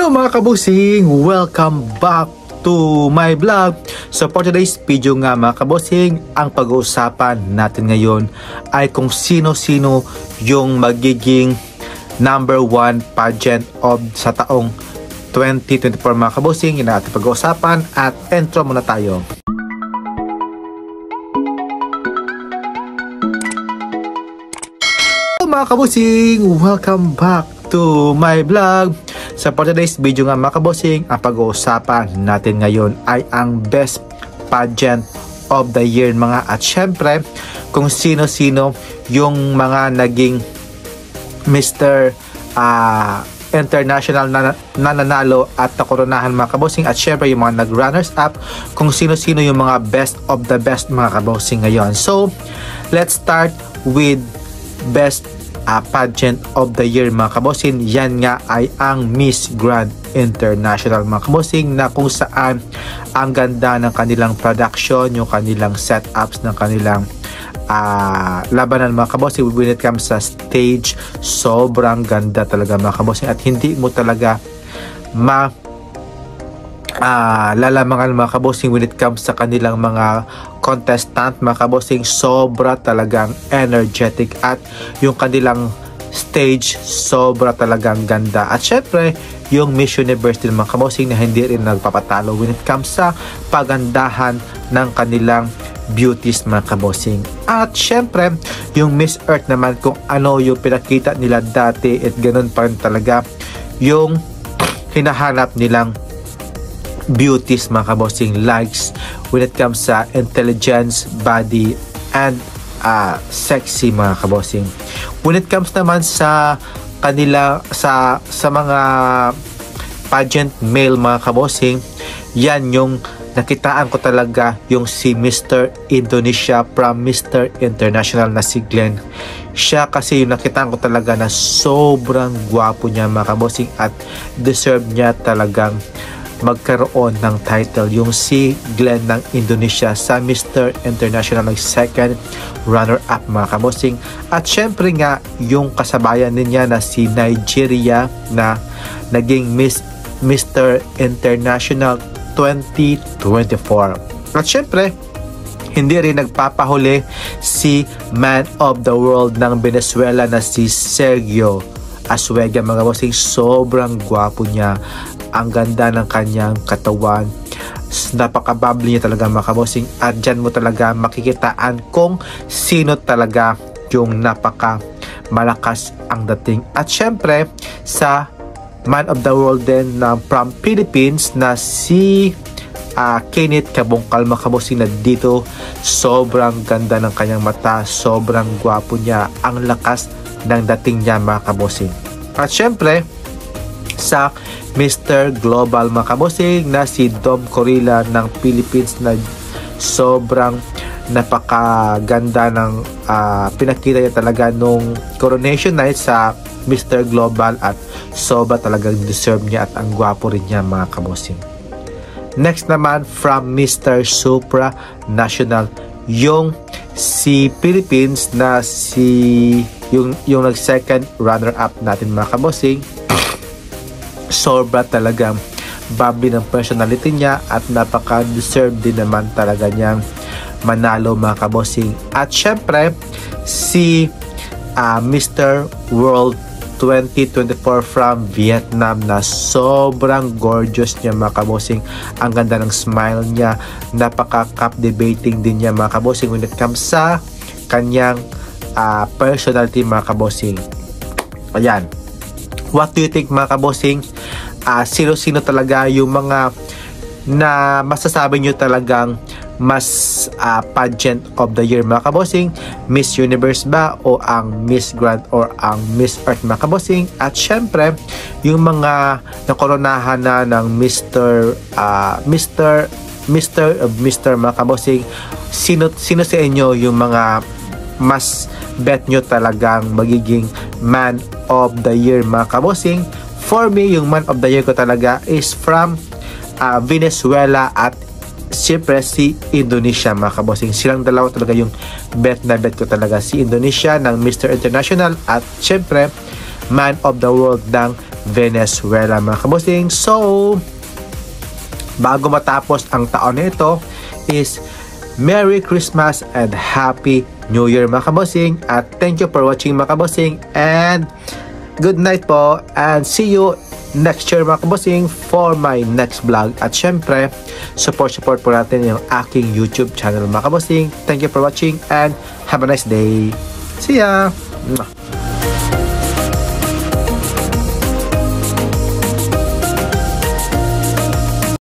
Hello mga kabusing! Welcome back to my vlog. So for today's video nga mga kabusing, ang pag-uusapan natin ngayon ay kung sino-sino yung magiging number 1 pageant of sa taong 2024 mga kabusing. Yun ang ating pag-uusapan at intro muna tayo. Hello mga kabusing! Welcome back to my vlog. Sa for today's video nga mga kabosing, ang pag-uusapan natin ngayon ay ang best pageant of the year mga, at syempre kung sino-sino yung mga naging Mr. International na nanalo at nakoronahan mga kabosing, at syempre yung mga nag-runners up, kung sino-sino yung mga best of the best mga kabosing ngayon. So let's start with best pageant of the year mga kabosing. Yan nga ay ang Miss Grand International mga kabosing, na kung saan ang ganda ng kanilang production, yung kanilang setups ng kanilang labanan mga kabosing. When it comes sa stage, sobrang ganda talaga mga kabosing, at hindi mo talaga lalamangan mga kabosing when it comes sa kanilang mga contestant mga kabosing. Sobra talagang energetic, at yung kanilang stage sobra talagang ganda. At syempre yung Miss Universe din mga kabosing, na hindi rin nagpapatalo when it comes sa pagandahan ng kanilang beauties mga kabosing. At syempre yung Miss Earth naman, kung ano yung pinakita nila dati, at ganun pa rin talaga yung hinahanap nilang beauties mga kabosing, likes when it comes sa intelligence, body, and sexy mga kabosing. When it comes naman sa kanila sa mga pageant male mga kabosing, yan yung nakitaan ko talaga, yung si Mr. Indonesia from Mr. International na si Glenn. Siya kasi yung nakitaan ko talaga na sobrang gwapo niya mga kabosing, at deserve niya talagang magkaroon ng title yung si Glenn ng Indonesia sa Mr. International, ng second runner-up mga kabosing. At syempre nga yung kasabayan niya na si Nigeria na naging Mr. International 2024. At syempre hindi rin nagpapahuli si Man of the World ng Venezuela na si Sergio Asuegia mga kabosing. Sobrang gwapo niya, ang ganda ng kanyang katawan, napaka-bubbly niya talaga mga kabosing, at dyan mo talaga makikitaan kung sino talaga yung napaka malakas ang dating. At syempre sa Man of the World din na from Philippines na si Kenneth Kabungkal mga kabosing, na dito sobrang ganda ng kanyang mata, sobrang gwapo niya, ang lakas ng dating niya mga kabosing. At syempre sa Mr. Global mga kabosing na si Dom Corilla ng Philippines, na sobrang napakaganda ng pinakita niya talaga nung coronation night sa Mr. Global, at sobra talagang deserve niya, at ang gwapo rin niya mga kabosing. Next naman from Mr. Supra National, yung si Philippines na si yung nag second runner up natin mga kabosing. Sobra talagang bubbly ng personality niya, at napaka-deserve din naman talaga niyang manalo mga kabosing. At syempre si Mr. World 2024 from Vietnam, na sobrang gorgeous niya mga kabosing. Ang ganda ng smile niya, napaka-captivating din niya mga kabosing when it comes sa kanyang personality mga kabosing. Ayan, what do you think mga kabosing? Sino-sino talaga yung mga na masasabi nyo talagang mas pageant of the year mga kabosing? Miss Universe ba, o ang Miss Grand, or ang Miss Earth mga kabosing? At syempre yung mga nakoronahan na ng Mr. mga kabosing, sino sa inyo yung mga mas bet nyo talagang magiging Man of the Year mga kabosing? For me, yung Man of the Year ko talaga is from Venezuela at siyempre si Indonesia mga kabosing. Silang dalawa talaga yung bet na bet ko talaga. Si Indonesia ng Mr. International, at siyempre Man of the World ng Venezuela mga kabosing. So, bago matapos ang taon na ito is Merry Christmas and Happy New Year mga kabosing. At thank you for watching mga kabosing. And good night po. And see you next year mga kabosing for my next vlog. At syempre, support po natin yung aking YouTube channel mga kabosing. Thank you for watching and have a nice day. See ya!